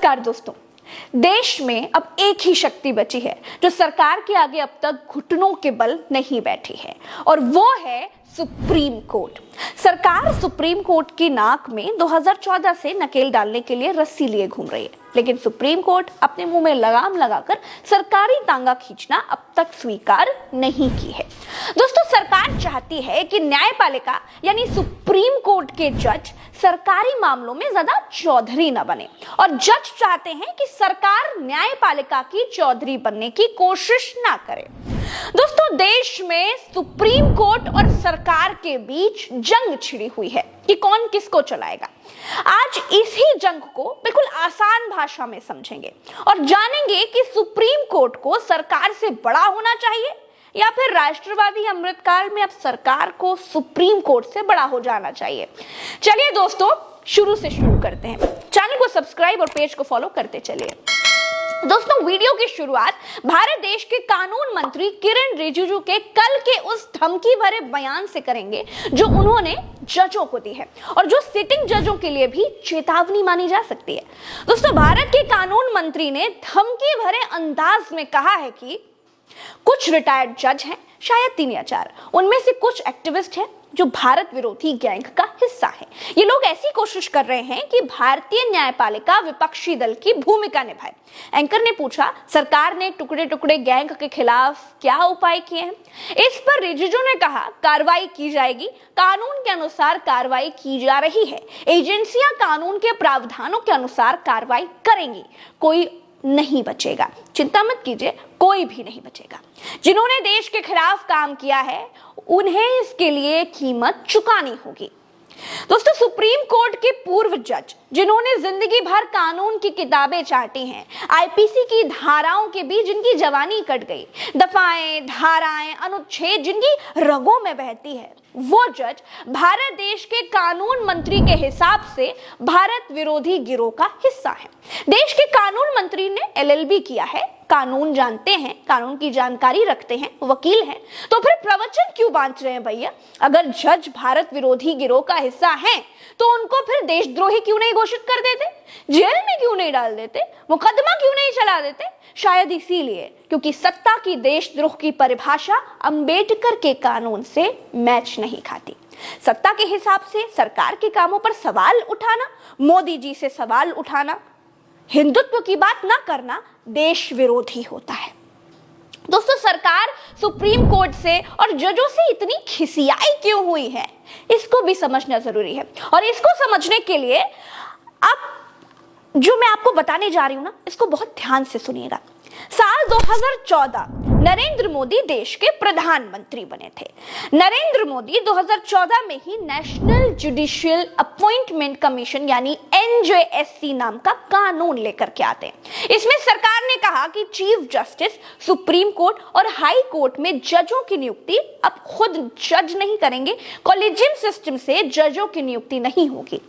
नमस्कार दोस्तों। देश में अब एक ही शक्ति बची है जो सरकार के आगे अब तक घुटनों के बल नहीं बैठी है, और वो है सुप्रीम कोर्ट। सरकार सुप्रीम कोर्ट की नाक में 2014 से नकेल डालने के लिए रस्सी लिए घूम रही है, लेकिन सुप्रीम कोर्ट अपने मुंह में लगाम लगाकर सरकारी तांगा खींचना अब तक स्वीकार नहीं की है। दोस्तों, सरकार चाहती है कि न्यायपालिका यानी सुप्रीम कोर्ट के जज सरकारी मामलों में ज्यादा चौधरी न बने, और जज चाहते हैं कि सरकार न्यायपालिका की चौधरी बनने की कोशिश ना करे। दोस्तों, देश में सुप्रीम कोर्ट और सरकार के बीच जंग छिड़ी हुई है कि कौन किसको चलाएगा। आज इसी जंग को बिल्कुल आसान भाषा में समझेंगे और जानेंगे कि सुप्रीम कोर्ट को सरकार से बड़ा होना चाहिए या फिर राष्ट्रवादी अमृतकाल में अब सरकार को सुप्रीम कोर्ट से बड़ा हो जाना चाहिए। चलिए दोस्तों, शुरू से शुरू करते हैं। चैनल को सब्सक्राइब और पेज को फॉलो करते चलिए। दोस्तों, वीडियो की शुरुआत भारत देश के कानून मंत्री किरण रिजिजू के कल के उस धमकी भरे बयान से करेंगे जो उन्होंने जजों को दी है और जो सिटिंग जजों के लिए भी चेतावनी मानी जा सकती है। दोस्तों, भारत के कानून मंत्री ने धमकी भरे अंदाज में कहा है कि कुछ रिटायर्ड जज हैं, शायद 3 या 4, उनमें से कुछ एक्टिविस्ट हैं जो भारत विरोधी गैंग का हिस्सा है। ये लोग ऐसी कोशिश कर रहे हैं कि भारतीय न्यायपालिका विपक्षी दल की भूमिका निभाए। एंकर ने पूछा, सरकार ने टुकड़े टुकड़े गैंग के खिलाफ क्या उपाय किए हैं? इस पर रिजिजू ने कहा, कार्रवाई की जाएगी, कानून के अनुसार कार्रवाई की जा रही है, एजेंसियां कानून के प्रावधानों के अनुसार कार्रवाई करेंगी, कोई नहीं बचेगा, चिंता मत कीजिए, कोई भी नहीं बचेगा। जिन्होंने देश के खिलाफ काम किया है उन्हें इसके लिए कीमत चुकानी होगी। दोस्तों, सुप्रीम कोर्ट के पूर्व जज जिन्होंने जिंदगी भर कानून की किताबें चाटी हैं, आईपीसी की धाराओं के बीच जिनकी जवानी कट गई, दफाएं, धाराएं, अनुच्छेद जिनकी रगों में बहती है, वो जज भारत देश के कानून मंत्री के हिसाब से भारत विरोधी गिरोह का हिस्सा है। देश के कानून मंत्री ने एलएलबी किया है, कानून जानते हैं, कानून की जानकारी रखते हैं, वकील हैं, तो फिर प्रवचन क्यों बांट रहे हैं भैया? अगर जज भारत विरोधी गिरोह का हिस्सा हैं तो उनको फिर देशद्रोही क्यों नहीं घोषित कर देते, जेल में क्यों नहीं डाल देते, मुकदमा क्यों नहीं चला देते? शायद इसीलिए क्योंकि सत्ता की देशद्रोह की परिभाषा अंबेडकर के कानून से मैच नहीं खाती। सत्ता के हिसाब से सरकार के कामों पर सवाल उठाना, मोदी जी से सवाल उठाना, हिंदुत्व की बात ना करना देश विरोधी होता है। दोस्तों, सरकार सुप्रीम कोर्ट से और जजों से इतनी खिसियाई क्यों हुई है, इसको भी समझना जरूरी है। और इसको समझने के लिए अब जो मैं आपको बताने जा रही हूं ना, इसको बहुत ध्यान से सुनिएगा। साल 2014 नरेंद्र मोदी देश के प्रधानमंत्री बने थे। नरेंद्र मोदी 2014 में ही नेशनल जुडिशियल अपॉइंटमेंट कमीशन यानी एनजेएससी नाम का कानून लेकर के आते हैं। इसमें सरकार ने कहा कि चीफ जस्टिस, सुप्रीम कोर्ट और हाई कोर्ट में जजों की नियुक्ति अब खुद जज नहीं करेंगे, कॉलेजियम सिस्टम से जजों की नियुक्ति नहीं होगी।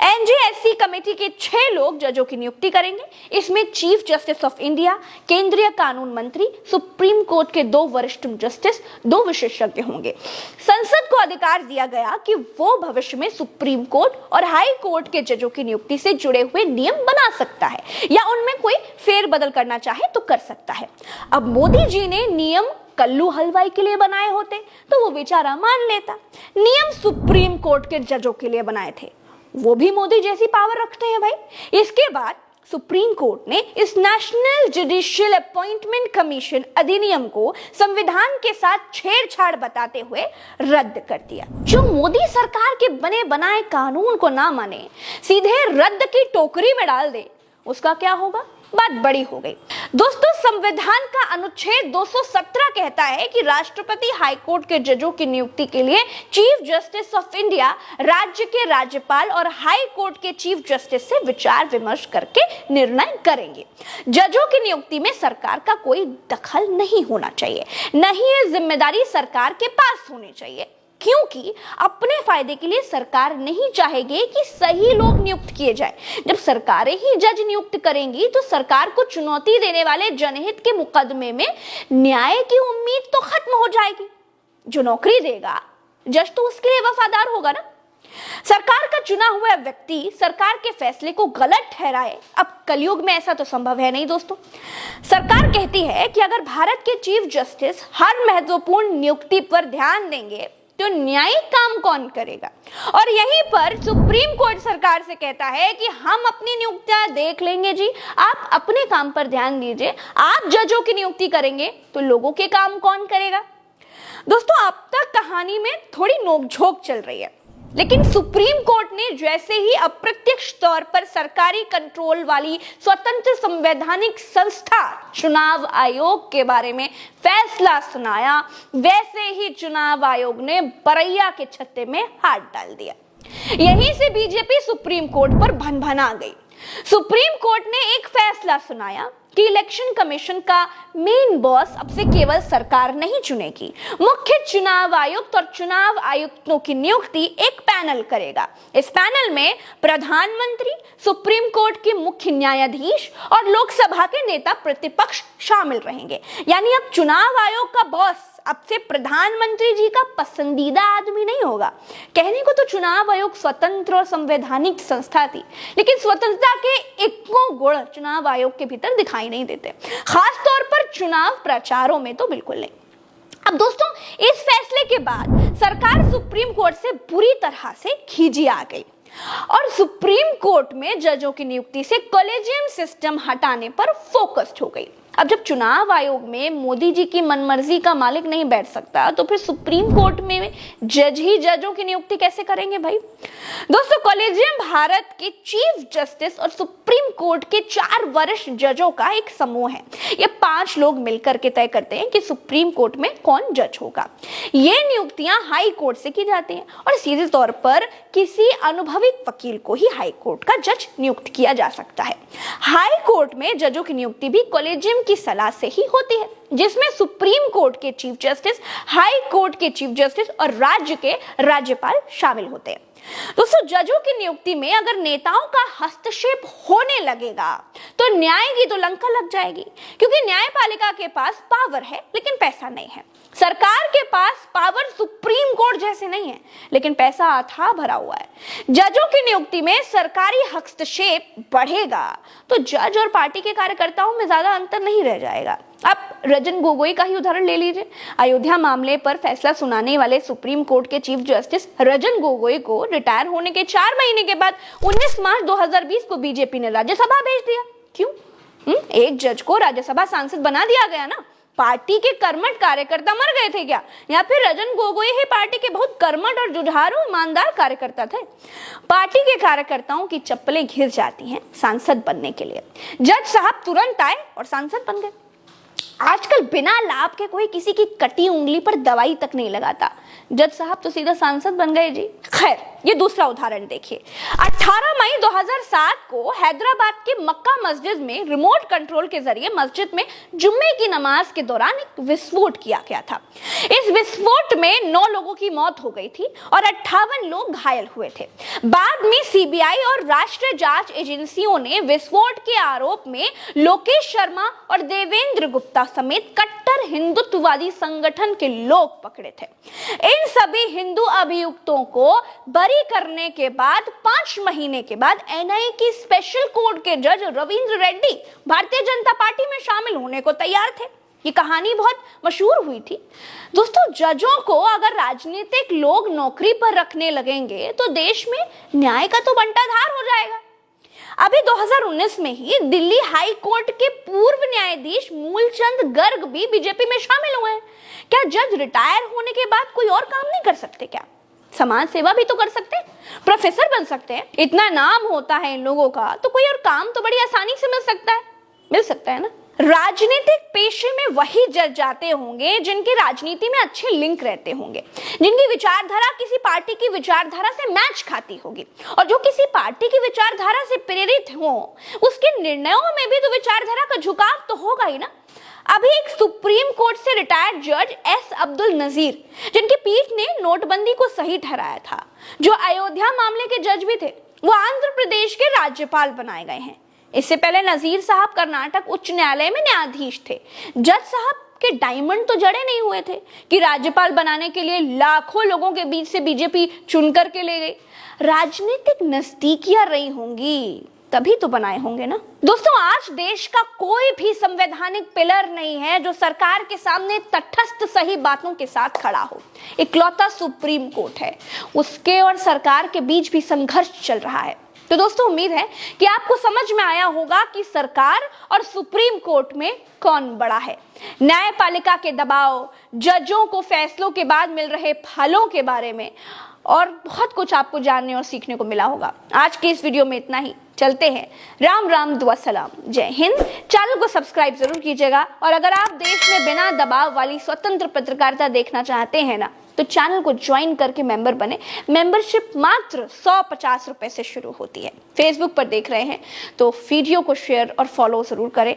एनजेएससी कमेटी के 6 लोग जजों की नियुक्ति करेंगे। इसमें चीफ जस्टिस ऑफ इंडिया, केंद्रीय कानून मंत्री, सुप्रीम कोर्ट के 2 वरिष्ठ जस्टिस, 2 विशेषज्ञ होंगे। संसद को अधिकार दिया गया कि वो भविष्य में सुप्रीम कोर्ट और हाई कोर्ट के जजों की नियुक्ति से जुड़े हुए नियम बना सकता है या उनमें कोई फेरबदल करना चाहे तो कर सकता है। अब मोदी जी ने नियम कल्लू हलवाई के लिए बनाए होते तो वो बेचारा मान लेता। नियम सुप्रीम कोर्ट के जजों के लिए बनाए थे, वो भी मोदी जैसी पावर रखते हैं भाई। इसके बाद सुप्रीम कोर्ट ने इस नेशनल जुडिशियल अपॉइंटमेंट कमीशन अधिनियम को संविधान के साथ छेड़छाड़ बताते हुए रद्द कर दिया। जो मोदी सरकार के बने बनाए कानून को ना माने, सीधे रद्द की टोकरी में डाल दे, उसका क्या होगा? बात बड़ी हो गई। दोस्तों, संविधान का अनुच्छेद 217 कहता है कि राष्ट्रपति हाईकोर्ट के जजों की नियुक्ति के लिए चीफ जस्टिस ऑफ इंडिया राज्य के राज्यपाल और हाई कोर्ट के चीफ जस्टिस से विचार विमर्श करके निर्णय करेंगे। जजों की नियुक्ति में सरकार का कोई दखल नहीं होना चाहिए, नहीं ये जिम्मेदारी सरकार के पास होनी चाहिए, क्योंकि अपने फायदे के लिए सरकार नहीं चाहेगी कि सही लोग नियुक्त किए जाए। जब सरकारें ही जज नियुक्त करेंगी तो सरकार को चुनौती देने वाले जनहित के मुकदमे में न्याय की उम्मीद तो खत्म हो जाएगी। जो नौकरी देगा जज तो उसके लिए वफादार होगा ना। सरकार का चुना हुआ व्यक्ति सरकार के फैसले को गलत ठहराए, अब कलयुग में ऐसा तो संभव है नहीं दोस्तों। सरकार कहती है कि अगर भारत के चीफ जस्टिस हर महत्वपूर्ण नियुक्ति पर ध्यान देंगे तो न्यायिक काम कौन करेगा। और यहीं पर सुप्रीम कोर्ट सरकार से कहता है कि हम अपनी नियुक्तियां देख लेंगे जी, आप अपने काम पर ध्यान दीजिए, आप जजों की नियुक्ति करेंगे तो लोगों के काम कौन करेगा। दोस्तों, अब तक कहानी में थोड़ी नोकझोंक चल रही है, लेकिन सुप्रीम कोर्ट ने जैसे ही अप्रत्यक्ष तौर पर सरकारी कंट्रोल वाली स्वतंत्र संवैधानिक संस्था चुनाव आयोग के बारे में फैसला सुनाया, वैसे ही चुनाव आयोग ने बरैया के छत्ते में हाथ डाल दिया। यहीं से बीजेपी सुप्रीम कोर्ट पर भनभना गई। सुप्रीम कोर्ट ने एक फैसला सुनाया कि इलेक्शन कमीशन का मेन बॉस अब से केवल सरकार नहीं चुनेगी, मुख्य चुनाव आयुक्त और चुनाव आयुक्तों की नियुक्ति एक पैनल करेगा। इस पैनल में प्रधानमंत्री, सुप्रीम कोर्ट के मुख्य न्यायाधीश और लोकसभा के नेता प्रतिपक्ष शामिल रहेंगे। यानी अब चुनाव आयोग का बॉस अब से प्रधानमंत्री जी का पसंदीदा आदमी नहीं होगा। कहने को तो चुनाव आयोग स्वतंत्र और संवैधानिक संस्था थी, लेकिन स्वतंत्रता के इक्को गुण चुनाव आयोग के भीतर दिखाई नहीं देते, खास तौर पर चुनाव प्रचारों में तो बिल्कुल नहीं। अब दोस्तों, इस फैसले के बाद सरकार सुप्रीम कोर्ट से बुरी तरह से खींची आ गई और सुप्रीम कोर्ट में जजों की नियुक्ति से कॉलेजियम सिस्टम हटाने पर फोकस्ड हो गई। अब जब चुनाव आयोग में मोदी जी की मनमर्जी का मालिक नहीं बैठ सकता, तो फिर सुप्रीम कोर्ट में जज ही जजों की नियुक्ति कैसे करेंगे भाई। दोस्तों, कॉलेजियम भारत के चीफ जस्टिस और सुप्रीम कोर्ट के 4 वरिष्ठ जजों का एक समूह है। ये 5 लोग मिलकर के तय करते हैं कि सुप्रीम कोर्ट में कौन जज होगा। ये नियुक्तियां हाई कोर्ट से की जाती हैं और सीधे तौर पर किसी अनुभवी वकील को ही हाई कोर्ट का जज नियुक्त किया जा सकता है। हाई कोर्ट में जजों की नियुक्ति भी कॉलेजियम की सलाह से ही होती है, जिसमें सुप्रीम कोर्ट के चीफ जस्टिस, हाई कोर्ट के चीफ जस्टिस और राज्य के राज्यपाल शामिल होते हैं। दोस्तों, जजों की नियुक्ति में अगर नेताओं का हस्तक्षेप होने लगेगा तो न्याय की तो लंका लग जाएगी, क्योंकि न्यायपालिका के पास पावर है लेकिन पैसा नहीं है। सरकार के पास पावर सुप्रीम कोर्ट जैसे नहीं है, लेकिन पैसा अथाह भरा हुआ है। जजों की नियुक्ति में सरकारी हस्तक्षेप बढ़ेगा तो जज और पार्टी के कार्यकर्ताओं में ज्यादा अंतर नहीं रह जाएगा। आप रंजन गोगोई का ही उदाहरण ले लीजिए। अयोध्या मामले पर फैसला सुनाने वाले सुप्रीम कोर्ट के चीफ जस्टिस रंजन गोगोई को रिटायर होने के 4 महीने के बाद 19 मार्च 2020 को बीजेपी ने राज्यसभा भेज दिया। क्यों? एक जज को राज्यसभा सांसद बना दिया गया ना। पार्टी के कर्मठ कार्यकर्ता मर गए थे क्या, या फिर रंजन गोगोई ही पार्टी के बहुत कर्मठ और जुझारू ईमानदार कार्यकर्ता थे? पार्टी के कार्यकर्ताओं की चप्पलें घिस जाती हैं सांसद बनने के लिए। जज साहब तुरंत आए और सांसद बन गए। आजकल बिना लाभ के कोई किसी की कटी उंगली पर दवाई तक नहीं लगाता। जज साहब तो सीधा सांसद बन गए जी। खैर, ये दूसरा उदाहरण देखिए। 18 मई 2007 को हैदराबाद के मक्का मस्जिद में रिमोट कंट्रोल के जरिए मस्जिद में जुम्मे की नमाज के दौरान एक विस्फोट किया गया था। इस विस्फोट में 9 लोगों की मौत हो गई थी और 58 लोग घायल हुए थे। बाद में सीबीआई और राष्ट्रीय जांच एजेंसियों ने विस्फोट के आरोप में लोकेश शर्मा और देवेंद्र गुप्ता समेत कट्टर हिंदुत्ववादी संगठन के लोग पकड़े थे। इन सभी हिंदू अभियुक्तों को बरी करने के बाद 5 महीने के बाद एनआईए की स्पेशल कोर्ट के जज रविंद्र रेड्डी भारतीय जनता पार्टी में शामिल होने को तैयार थे। ये कहानी बहुत मशहूर हुई थी। दोस्तों, जजों को अगर राजनीतिक लोग नौकरी पर रखने लगेंगे तो देश में न्याय का तो बंटाधार हो जाएगा। अभी 2019 में ही दिल्ली हाई कोर्ट के पूर्व न्यायाधीश मूलचंद गर्ग भी बीजेपी में शामिल हुए हैं। क्या जज रिटायर होने के बाद कोई और काम नहीं कर सकते क्या? समाज सेवा भी तो कर सकते हैं, प्रोफेसर बन सकते हैं। इतना नाम होता है इन लोगों का, तो कोई और काम तो बड़ी आसानी से मिल सकता है ना। राजनीतिक पेशे में वही जज जाते होंगे जिनके राजनीति में अच्छे लिंक रहते होंगे, जिनकी विचारधारा किसी पार्टी की विचारधारा से मैच खाती होगी, और जो किसी पार्टी की विचारधारा से प्रेरित हो उसके निर्णयों में भी तो विचारधारा का झुकाव तो होगा ही ना। अभी एक सुप्रीम कोर्ट से रिटायर्ड जज एस अब्दुल नजीर, जिनकी पीठ ने नोटबंदी को सही ठहराया था, जो अयोध्या मामले के जज भी थे, वो आंध्र प्रदेश के राज्यपाल बनाए गए हैं। इससे पहले नजीर साहब कर्नाटक उच्च न्यायालय में न्यायाधीश थे। जज साहब के डायमंड तो जड़े नहीं हुए थे कि राज्यपाल बनाने के लिए लाखों लोगों के बीच से बीजेपी चुन करके ले गई। राजनीतिक नजदीकियां रही होंगी, तभी तो बनाए होंगे ना। दोस्तों, आज देश का कोई भी संवैधानिक पिलर नहीं है जो सरकार के सामने तटस्थ सही बातों के साथ खड़ा हो। इकलौता सुप्रीम कोर्ट है, उसके और सरकार के बीच भी संघर्ष चल रहा है। तो दोस्तों, उम्मीद है कि आपको समझ में आया होगा कि सरकार और सुप्रीम कोर्ट में कौन बड़ा है। न्यायपालिका के दबाव, जजों को फैसलों के बाद मिल रहे फलों के बारे में और बहुत कुछ आपको जानने और सीखने को मिला होगा। आज की इस वीडियो में इतना ही। चलते हैं। राम राम, दुआ सलाम, जय हिंद। चैनल को सब्सक्राइब जरूर कीजिएगा और अगर आप देश में बिना दबाव वाली स्वतंत्र पत्रकारिता देखना चाहते हैं ना, तो चैनल को ज्वाइन करके मेंबर बने। मेंबरशिप मात्र 150 रुपए से शुरू होती है। फेसबुक पर देख रहे हैं तो वीडियो को शेयर और फॉलो जरूर करें।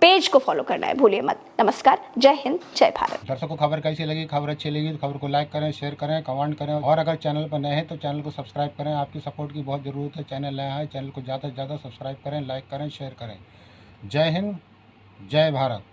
पेज को फॉलो करना है भूलिए मत। नमस्कार, जय हिंद, जय भारत। दर्शकों, खबर कैसी लगी? खबर अच्छी लगी तो खबर को लाइक करें, शेयर करें, कमेंट करें और अगर चैनल पर नए हैं तो चैनल को सब्सक्राइब करें। आपकी सपोर्ट की बहुत ज़रूरत है। चैनल नया है, चैनल को ज़्यादा से ज़्यादा सब्सक्राइब करें, लाइक करें, शेयर करें। जय हिंद, जय भारत।